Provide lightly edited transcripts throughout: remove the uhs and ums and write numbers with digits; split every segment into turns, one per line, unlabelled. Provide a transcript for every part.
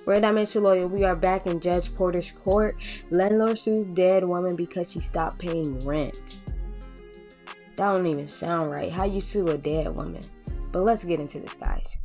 Red Dimension Lawyer, we are back in Judge Porter's court. Landlord sues dead woman because she stopped paying rent. That don't even sound right. How you sue a dead woman? But let's get into this, guys.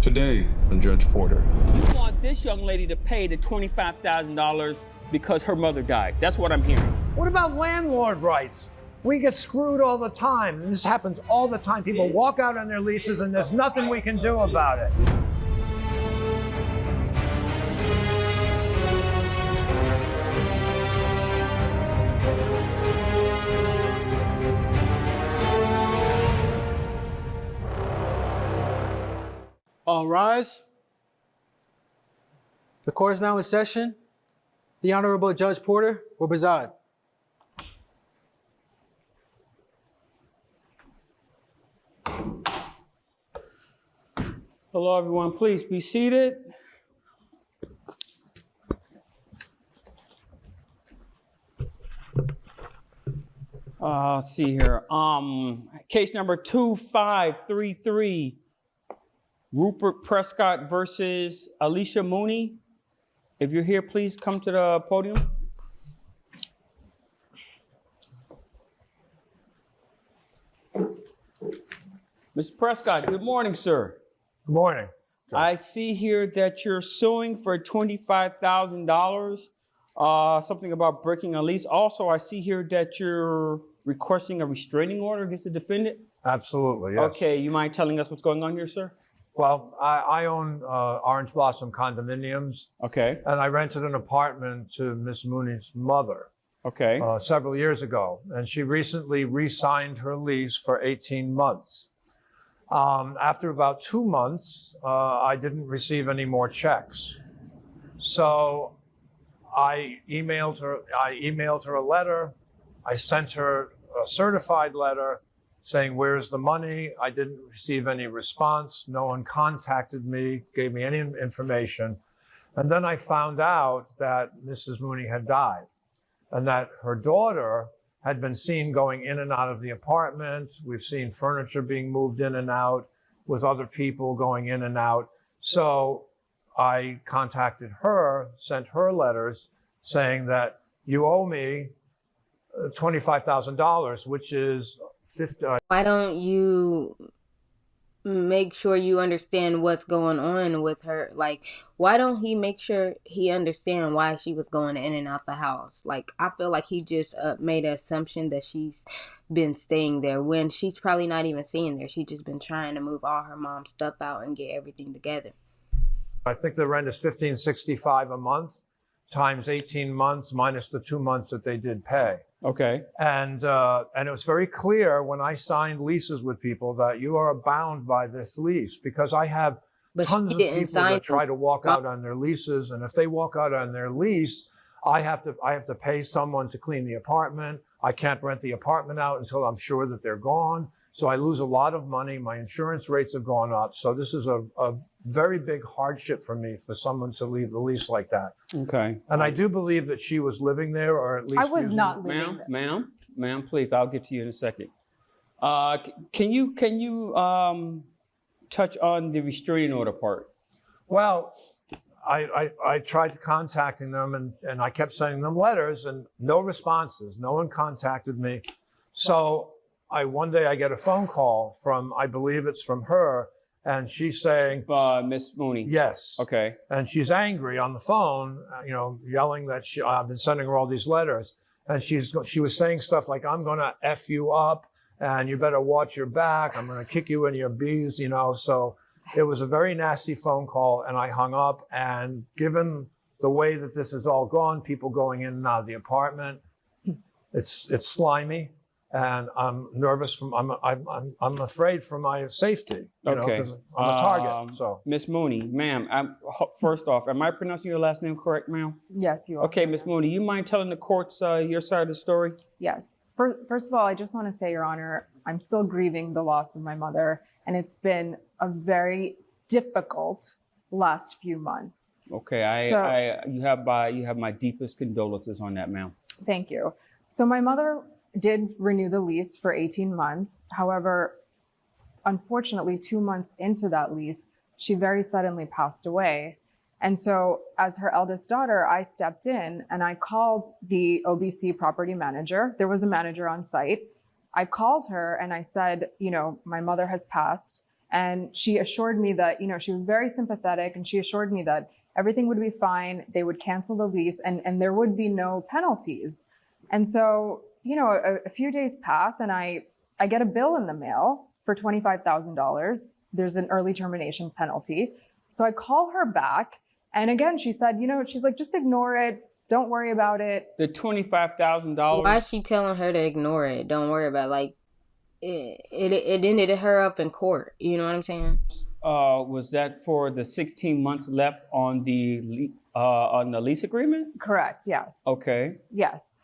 Today on Judge Porter.
You want this young lady to pay the $25,000 because her mother died. That's what I'm hearing.
What about landlord rights? We get screwed all the time. This happens all the time. People walk out on their leases and there's nothing we can do about it.
All rise. The court is now in session. The Honorable Judge Porter will preside.
Hello, everyone. Please be seated. Let's see here. Case number 2533. Rupert Prescott versus Alicia Mooney. If you're here, please come to the podium. Mr. Prescott, good morning, sir.
Good morning.
I see here that you're suing for $25,000, something about breaking a lease. Also, I see here that you're requesting a restraining order against the defendant.
Absolutely, yes.
Okay, you mind telling us what's going on here, sir?
Well, I own Orange Blossom condominiums.
Okay.
And I rented an apartment to Miss Mooney's mother.
Okay.
Several years ago. And she recently re-signed her lease for 18 months. After about 2 months, I didn't receive any more checks. So I emailed her a letter. I sent her a certified letter saying, where's the money? I didn't receive any response. No one contacted me, gave me any information. And then I found out that Mrs. Mooney had died and that her daughter had been seen going in and out of the apartment. We've seen furniture being moved in and out with other people going in and out. So I contacted her, sent her letters saying that you owe me $25,000, which is
Why don't you make sure you understand what's going on with her? Like, why don't he make sure he understand why she was going in and out the house? Like, I feel like he just made an assumption that she's been staying there when she's probably not even staying there. She's just been trying to move all her mom's stuff out and get everything together.
I think the rent is $1,565 a month times 18 months minus the 2 months that they did pay.
Okay.
And it was very clear when I signed leases with people that you are bound by this lease, because I have tons of people that try to walk out on their leases, and if they walk out on their lease, I have to pay someone to clean the apartment. I can't rent the apartment out until I'm sure that they're gone. So I lose a lot of money. My insurance rates have gone up. So this is a very big hardship for me for someone to leave the lease like that.
Okay.
And I do believe that she was living there, or at least
I was not living there.
Ma'am, please, I'll get to you in a second. Can you touch on the restraining order part?
Well, I tried contacting them and I kept sending them letters and no responses. No one contacted me. So one day I get a phone call from, I believe it's from her, and she's saying,
Miss Mooney.
Yes.
Okay.
And she's angry on the phone, yelling that I've been sending her all these letters. And she was saying stuff like, I'm going to F you up and you better watch your back. I'm going to kick you in your B's, So it was a very nasty phone call, and I hung up. And given the way that this has all gone, people going in and out of the apartment, it's slimy. And I'm nervous I'm afraid for my safety, because I'm a target. So,
Miss Mooney, ma'am, first off, am I pronouncing your last name correct, ma'am?
Yes, you are.
Okay, Miss Mooney, you mind telling the courts your side of the story?
Yes. First of all, I just want to say, Your Honor, I'm still grieving the loss of my mother, and it's been a very difficult last few months.
Okay, you have my deepest condolences on that, ma'am.
Thank you. So my mother did renew the lease for 18 months. However, unfortunately, 2 months into that lease, she very suddenly passed away. And so as her eldest daughter, I stepped in and I called the OBC property manager. There was a manager on site. I called her and I said, my mother has passed. And she assured me that, she was very sympathetic, and she assured me that everything would be fine. They would cancel the lease and there would be no penalties. And so, a few days pass and I get a bill in the mail for $25,000. There's an early termination penalty. So I call her back. And again, she said, she's like, just ignore it. Don't worry about it.
The $25,000.
Why is she telling her to ignore it? Don't worry about it. It ended her up in court. You know what I'm saying?
Was that for the 16 months left on the lease agreement?
Correct. Yes.
Okay.
Yes.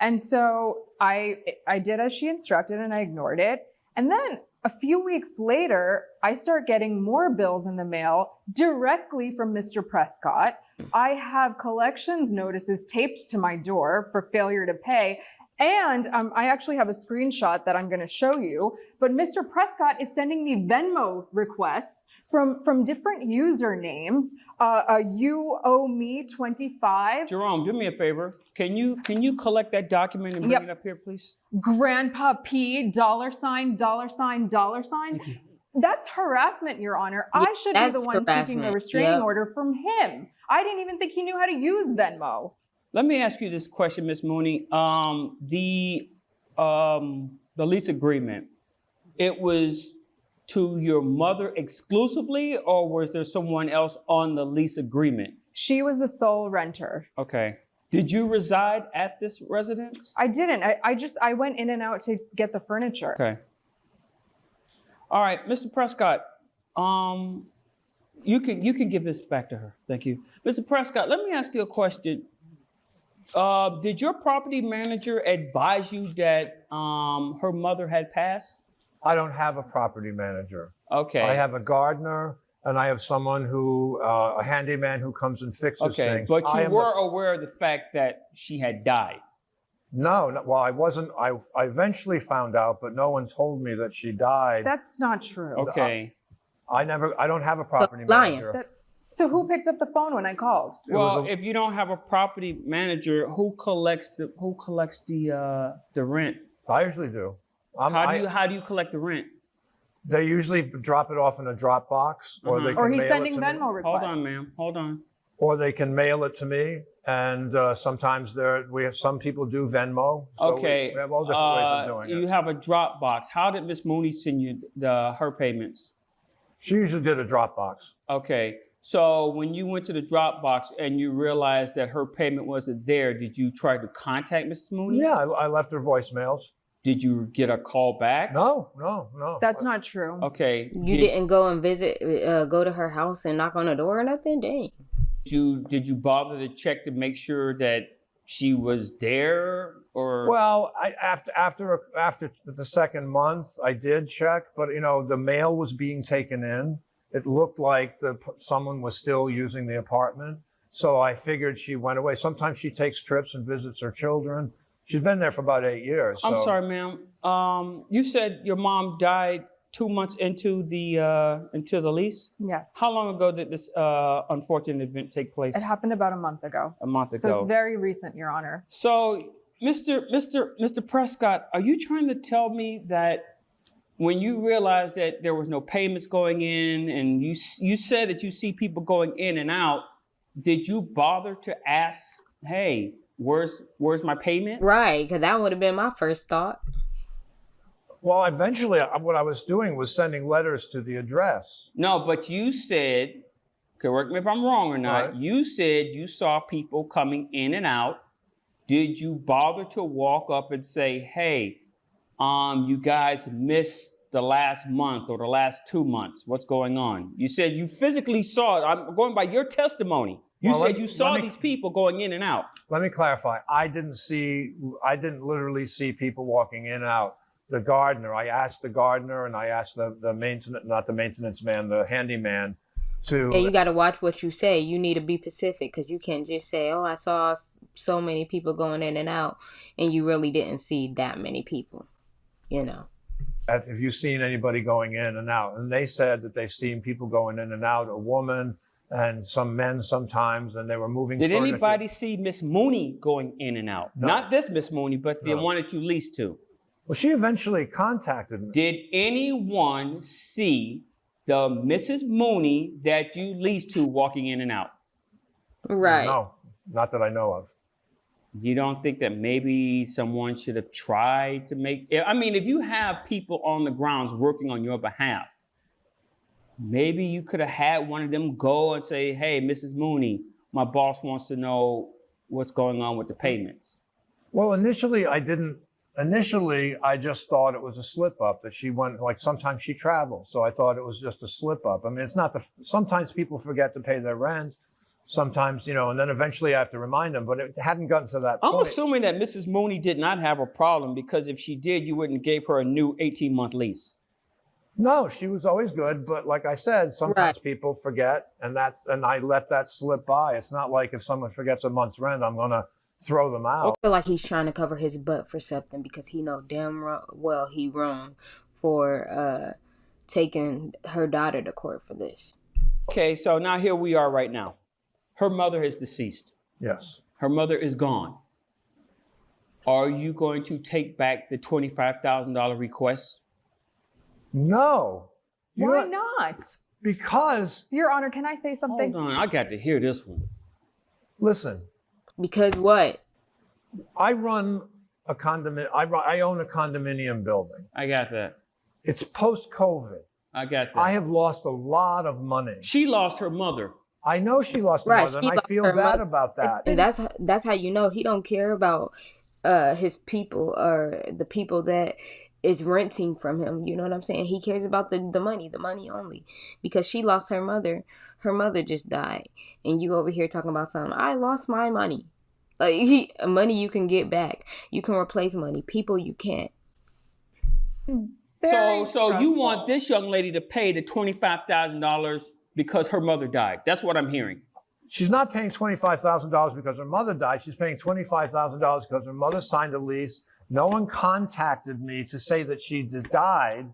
And so I did as she instructed and I ignored it. And then a few weeks later, I start getting more bills in the mail directly from Mr. Prescott. I have collections notices taped to my door for failure to pay. And I actually have a screenshot that I'm going to show you. But Mr. Prescott is sending me Venmo requests from different usernames. You owe me 25.
Jerome, do me a favor. Can you collect that document and bring it up here, please?
Grandpa P, $, $. That's harassment, Your Honor.
Yeah,
I should be the one seeking a
harassment.
restraining order from him. I didn't even think he knew how to use Venmo.
Let me ask you this question, Ms. Mooney. The lease agreement, it was to your mother exclusively, or was there someone else on the lease agreement?
She was the sole renter.
Okay. Did you reside at this residence?
I didn't. I went in and out to get the furniture.
Okay. All right, Mr. Prescott, you can give this back to her. Thank you. Mr. Prescott, let me ask you a question. Did your property manager advise you that her mother had passed?
I don't have a property manager.
Okay.
I have a gardener, and I have someone a handyman who comes and fixes things.
But you were aware of the fact that she had died?
No, well, I wasn't. I eventually found out, but no one told me that she died.
That's not true.
Okay.
I don't have a property manager.
So who picked up the phone when I called?
Well, if you don't have a property manager, who collects the rent?
I usually do.
How do you collect the rent?
They usually drop it off in a drop box, or they can
Or he's
mail
sending
it to me.
Venmo requests.
Hold on, ma'am. Hold on.
Or they can mail it to me, and sometimes some people do Venmo. So
Okay.
we have all different ways of doing it.
You have a drop box. How did Miss Mooney send you her payments?
She usually did a drop box.
Okay. So when you went to the drop box and you realized that her payment wasn't there, did you try to contact Mrs. Mooney?
Yeah, I left her voicemails.
Did you get a call back?
No.
That's not true.
Okay.
You didn't go and go to her house and knock on the door or nothing? Dang.
Did you bother to check to make sure that she was there, or?
Well, after the second month, I did check, but the mail was being taken in. It looked like someone was still using the apartment, so I figured she went away. Sometimes she takes trips and visits her children. She's been there for about 8 years.
I'm
so.
sorry, ma'am. You said your mom died 2 months into the lease?
Yes.
How long ago did this unfortunate event take place?
It happened about a month ago.
A month ago.
So it's very recent, Your Honor.
So, Mr. Prescott, are you trying to tell me that when you realized that there was no payments going in, and you said that you see people going in and out, did you bother to ask, hey, where's my payment?
Right, because that would have been my first thought.
Well, eventually, what I was doing was sending letters to the address.
No, but you said, correct me if I'm wrong or not,
Right.
You said you saw people coming in and out. Did you bother to walk up and say, hey, you guys missed the last month or the last 2 months? What's going on? You said you physically saw it. I'm going by your testimony. You said you saw these people going in and out.
Let me clarify. I didn't literally see people walking in and out. The gardener, I asked the gardener, and I asked the maintenance, not the maintenance man, the handyman, to.
And you got to watch what you say. You need to be specific, because you can't just say, oh, I saw so many people going in and out, and you really didn't see that many people,
If you've seen anybody going in and out, and they said that they've seen people going in and out, a woman and some men sometimes, and they were moving
Did
furniture.
anybody see Miss Mooney going in and out?
No.
Not this Miss Mooney, but the
No.
one that you leased to.
Well, she eventually contacted me.
Did anyone see the Mrs. Mooney that you leased to walking in and out?
Right.
No, not that I know of.
You don't think that maybe someone should have tried to make, I mean, if you have people on the grounds working on your behalf, maybe you could have had one of them go and say, hey, Mrs. Mooney, my boss wants to know what's going on with the payments.
Well, initially I didn't. Initially, I just thought it was a slip up that she went, like sometimes she travels. So I thought it was just a slip up. I mean, it's not sometimes people forget to pay their rent. Sometimes, and then eventually I have to remind them, but it hadn't gotten to that point.
I'm assuming that Mrs. Mooney did not have a problem, because if she did, you wouldn't give her a new 18-month lease.
No, she was always good. But like I said, sometimes people forget, and I let that slip by. It's not like if someone forgets a month's rent, I'm going to throw them out.
I feel like he's trying to cover his butt for something, because he know damn well he wrong for taking her daughter to court for this.
Okay, so now here we are right now. Her mother is deceased.
Yes.
Her mother is gone. Are you going to take back the $25,000 request?
No.
Why not?
Because,
Your Honor, can I say something?
Hold on, I got to hear this one.
listen,
Because what?
I run a condominium. I own a condominium building.
I got that.
It's post-COVID.
I got that.
I have lost a lot of money.
She lost her mother.
I know she lost her
Right,
mother,
she
and I
lost
feel
her
bad
mother.
about that.
And that's how you know he don't care about his people or the people that is renting from him. You know what I'm saying? He cares about the money only. Because she lost her mother. Her mother just died. And you over here talking about something. I lost my money. Like, money you can get back. You can replace money. People you can't.
Very
So you
stressful.
want this young lady to pay the $25,000 because her mother died. That's what I'm hearing.
She's not paying $25,000 because her mother died. She's paying $25,000 because her mother signed a lease. No one contacted me to say that she died.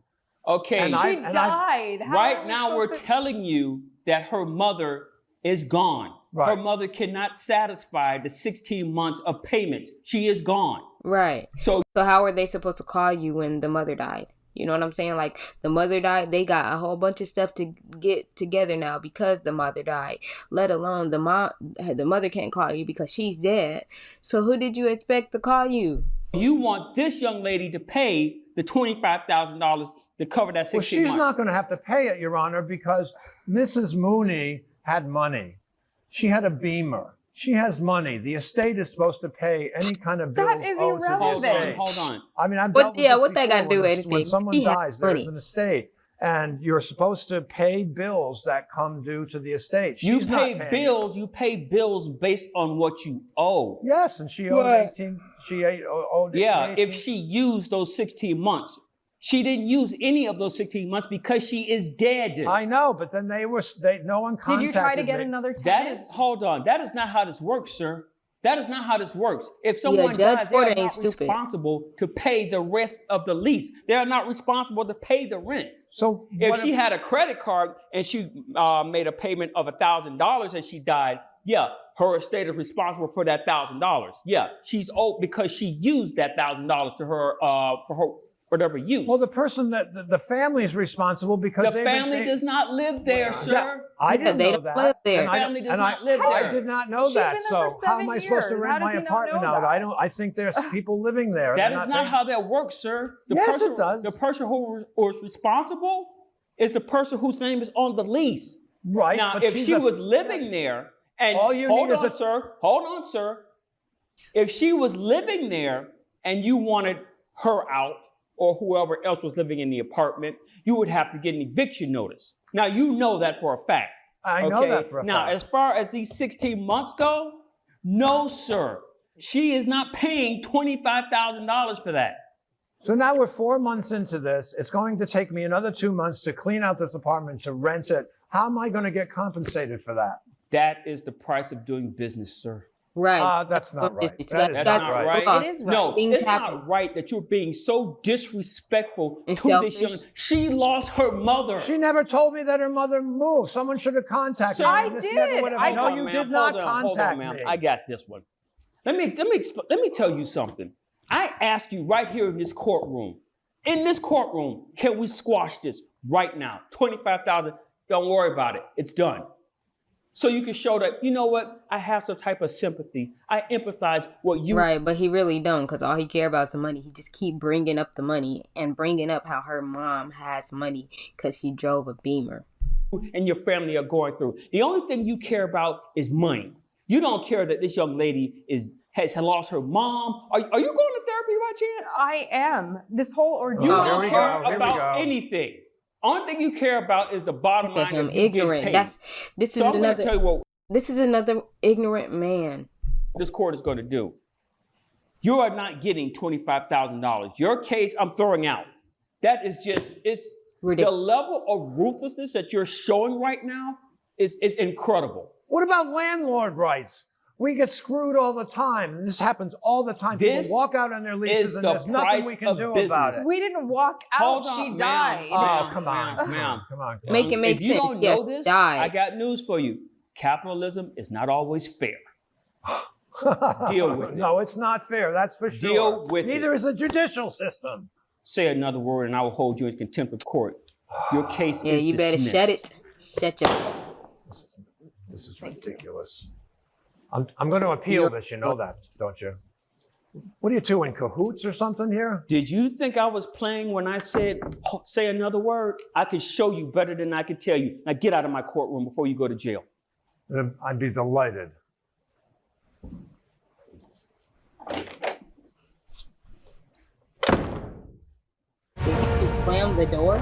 Okay,
And
She died. How are
right
we
now we're
supposed to-
telling you that her mother is gone.
Right.
Her mother cannot satisfy the 16 months of payments. She is gone.
Right.
So
So how are they supposed to call you when the mother died? You know what I'm saying? Like, the mother died, they got a whole bunch of stuff to get together now because the mother died. Let alone the mother can't call you because she's dead. So who did you expect to call you?
you want this young lady to pay the $25,000 to cover that 16
Well, she's
months.
not going to have to pay it, Your Honor, because Mrs. Mooney had money. She had a Beamer. She has money. The estate is supposed to pay any kind of bills
That is
owed to the
irrelevant.
estate.
Hold on.
I mean, I've
What-
dealt with
yeah,
this
what they gotta
before.
do
When
with
this- When
anything?
someone
She has
dies, there's
money.
an estate, and you're supposed to pay bills that come due to the estate.
You
She's not
pay
paying.
bills. You pay bills based on what you owe.
Yes, and she owed
Right.
18. She owed
Yeah,
18.
if she used those 16 months, she didn't use any of those 16 months because she is dead.
I know, but then no one contacted
Did you try to get
me.
another
That
tenant?
is, hold on. That is not how this works, sir. That is not how this works. If someone
Judge
dies, they
Porter
are not
ain't stupid.
responsible to pay the rest of the lease. They are not responsible to pay the rent.
So
If
what
she had a credit card and she made a payment of $1,000 and she died, yeah, her estate is responsible for that $1,000. Yeah, she's owed because she used that $1,000 to her for her whatever use.
Well, the person that the family is responsible because
The family does not live there, sir.
I
Yeah,
didn't
they
know
don't
that.
live there.
And I-
Family does
and
not live
I
there.
did not know
She's
that.
been
So
there for
how
7
am I supposed to
years.
rent
How
my
does he not
apartment
know
out?
that?
I think there's people living there.
That
They're
is not
paying-
how that works, sir.
Yes, it does.
The person who is responsible is the person whose name is on the lease.
Right.
Now,
but
if
she's
she
a-
was living there, and
All you
hold
need is
on,
a-
sir, hold on, sir. If she was living there and you wanted her out, or whoever else was living in the apartment, you would have to get an eviction notice. Now, you know that for a fact.
I know
okay?
that for a
Now,
fact.
as far as these 16 months go, no, sir. She is not paying $25,000 for that.
So now we're 4 months into this. It's going to take me another 2 months to clean out this apartment, to rent it. How am I going to get compensated for that?
That is the price of doing business, sir.
Right.
That's not right.
It's
That
got-
is
That's
not
not
right.
right.
It is
No,
right.
Things
it's
happen.
not right that you're being so disrespectful
And
to this young.
selfish.
She lost her mother.
She never told me that her mother moved. Someone should have contacted
Sir,
me.
I
and this
did.
never would have.
I-
No,
Hold on,
you
ma'am.
did not
Hold on,
contact
ma'am.
me.
I got this one. Let me tell you something. I ask you right here in this courtroom. In this courtroom, can we squash this right now? 25,000. Don't worry about it. It's done. So you can show that, you know what? I have some type of sympathy. I empathize what you
Right, but he really don't, because all he care about is the money. He just keep bringing up the money and bringing up how her mom has money because she drove a Beamer.
and your family are going through. The only thing you care about is money. You don't care that this young lady has lost her mom. Are you going to therapy by chance?
I am. This whole ordeal.
You
Oh,
don't
here we
care
go, here we
about
go.
anything. Only thing you care about is the bottom
Look at
line
him,
of you getting
ignorant.
paid.
This is
So I'm going to
another.
tell you what
This is another ignorant man.
this court is going to do. You are not getting $25,000. Your case, I'm throwing out. That is just, it's the
Ridiculous.
level of ruthlessness that you're showing right now is incredible.
What about landlord rights? We get screwed all the time. This happens all the time.
This
People walk out on their leases
is
and
the
there's nothing
price
we can
of
do about
business.
it.
We didn't walk out.
Hold on,
She
ma'am.
died.
Oh,
Ma'am,
come on.
ma'am.
Come on.
Make it make
if you
sense.
don't
Yes,
know this,
died.
I got news for you. Capitalism is not always fair. Deal with it.
No, it's not fair. That's for sure.
Deal with
Neither
it.
is the judicial system.
Say another word and I will hold you in contempt of court. Your case
Yeah,
is
you better
dismissed.
shut it. Shut your.
This is ridiculous. I'm going to appeal this. You know that, don't you? What are you two in cahoots or something here?
Did you think I was playing when I said, say another word? I could show you better than I could tell you. Now get out of my courtroom before you go to jail.
I'd be delighted.
Did he just slam the door?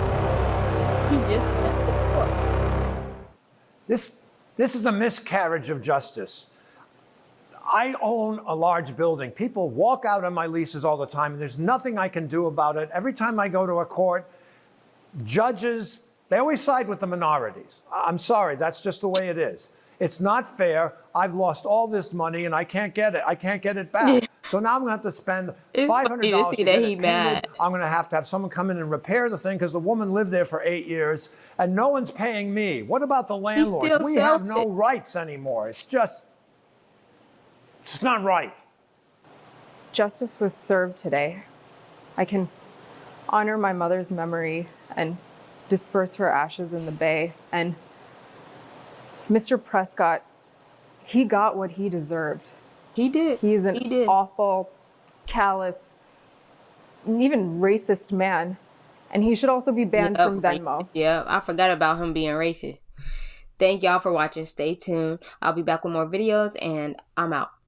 He just left the door.
This is a miscarriage of justice. I own a large building. People walk out on my leases all the time, and there's nothing I can do about it. Every time I go to a court, judges, they always side with the minorities. I'm sorry, that's just the way it is. It's not fair. I've lost all this money, and I can't get it. I can't get it back. So now I'm going to have to spend
It's
$500
funny to see
to
that
get
he
it
mad.
painted. I'm going to have someone come in and repair the thing because the woman lived there for 8 years, and no one's paying me. What about the landlords?
still
We have no
selfish.
rights anymore. It's not right.
Justice was served today. I can honor my mother's memory and disperse her ashes in the bay. And Mr. Prescott, he got what he deserved.
He did.
He's an
He did.
awful, callous, and even racist man. And he should also be banned
Yep,
from Venmo.
Yeah, I forgot about him being racist. Thank y'all for watching. Stay tuned. I'll be back with more videos, and I'm out.